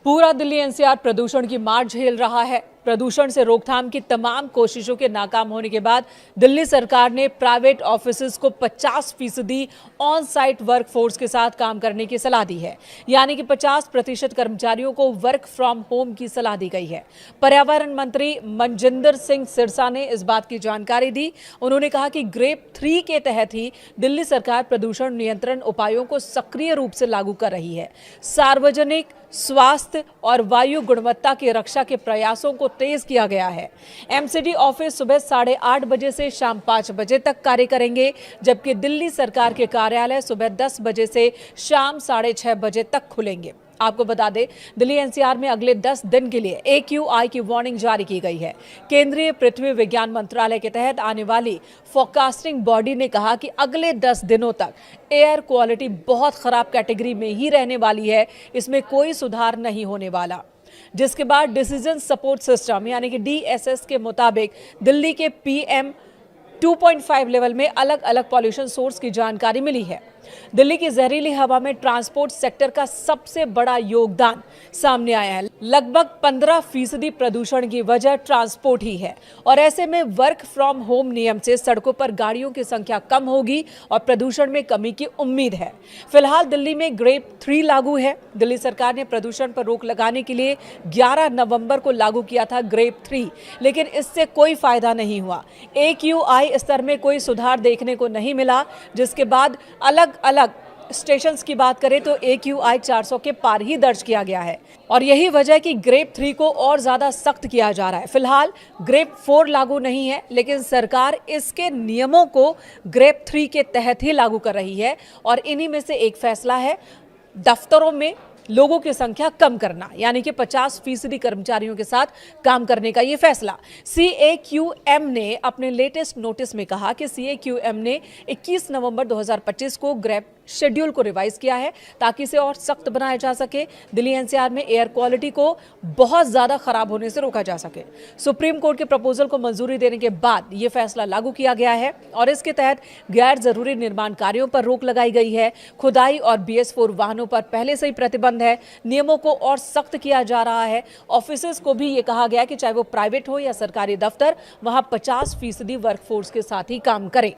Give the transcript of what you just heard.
पूरा दिल्ली एनसीआर प्रदूषण की मार झेल रहा है। प्रदूषण से रोकथाम की तमाम कोशिशों के नाकाम होने के बाद दिल्ली सरकार ने प्राइवेट ऑफिसेज को 50% ऑन साइट वर्क फोर्स के साथ काम करने की सलाह दी है। यानी कि 50% कर्मचारियों को वर्क फ्रॉम होम की सलाह दी गई है। पर्यावरण मंत्री मनजिंदर सिंह सिरसा ने इस बात की जानकारी दी। उन्होंने कहा कि ग्रेप 3 के तहत ही दिल्ली सरकार प्रदूषण नियंत्रण उपायों को सक्रिय रूप से लागू कर रही है। सार्वजनिक स्वास्थ्य और वायु गुणवत्ता की रक्षा के प्रयासों को तेज किया गया है। एमसीडी ऑफिस सुबह 8:30 बजे से शाम 5 बजे तक कार्य करेंगे, जबकि दिल्ली सरकार के कार्यालय सुबह 10 बजे से शाम 6:30 बजे तक खुलेंगे। आपको बता दें, दिल्ली एनसीआर में अगले 10 दिन के लिए AQI की वार्निंग जारी की गई है। केंद्रीय पृथ्वी विज्ञान मंत्रालय के तहत आने वाली फोरकास्टिंग बॉडी ने कहा कि अगले 10 दिनों तक एयर क्वालिटी बहुत खराब कैटेगरी में ही रहने वाली है, इसमें कोई सुधार नहीं होने वाला। जिसके बाद डिसीजन सपोर्ट सिस्टम यानी कि DSS के मुताबिक दिल्ली के PM 2.5 लेवल में अलग अलग पॉल्यूशन सोर्स की जानकारी मिली है। दिल्ली की जहरीली हवा में ट्रांसपोर्ट सेक्टर का सबसे बड़ा योगदान सामने आया है। लगभग 15% प्रदूषण की वजह ट्रांसपोर्ट ही है और ऐसे में वर्क फ्रॉम होम नियम से सड़कों पर गाड़ियों की संख्या कम होगी और प्रदूषण में कमी की उम्मीद है। फिलहाल दिल्ली में ग्रेप 3 लागू है। दिल्ली सरकार ने प्रदूषण पर रोक लगाने के लिए 11 नवंबर को लागू किया था ग्रेप 3, लेकिन इससे कोई फायदा नहीं हुआ। AQI स्तर में कोई सुधार देखने को नहीं मिला, जिसके बाद अलग स्टेशंस की बात करें तो AQI 400 के पार ही दर्ज किया गया है और यही वजह है कि ग्रेप 3 को और ज्यादा सख्त किया जा रहा है। फिलहाल ग्रेप 4 लागू नहीं है, लेकिन सरकार इसके नियमों को ग्रेप 3 के तहत ही लागू कर रही है और इन्हीं में से एक फैसला है दफ्तरों में लोगों की संख्या कम करना, यानी कि 50% कर्मचारियों के साथ काम करने का ये फैसला। CAQM ने अपने लेटेस्ट नोटिस में कहा कि CAQM ने 21 नवंबर 2025 को ग्रेप शेड्यूल को रिवाइज किया है ताकि इसे और सख्त बनाया जा सके, दिल्ली एनसीआर में एयर क्वालिटी को बहुत ज्यादा खराब होने से रोका जा सके। सुप्रीम कोर्ट के प्रपोजल को मंजूरी देने के बाद यह फैसला लागू किया गया है और इसके तहत गैर जरूरी निर्माण कार्यों पर रोक लगाई गई है। खुदाई और BS4 वाहनों पर पहले से ही प्रतिबंध है। नियमों को और सख्त किया जा रहा है। ऑफिसेज को भी ये कहा गया कि चाहे वो प्राइवेट हो या सरकारी दफ्तर, वहां 50% वर्कफोर्स के साथ ही काम करें।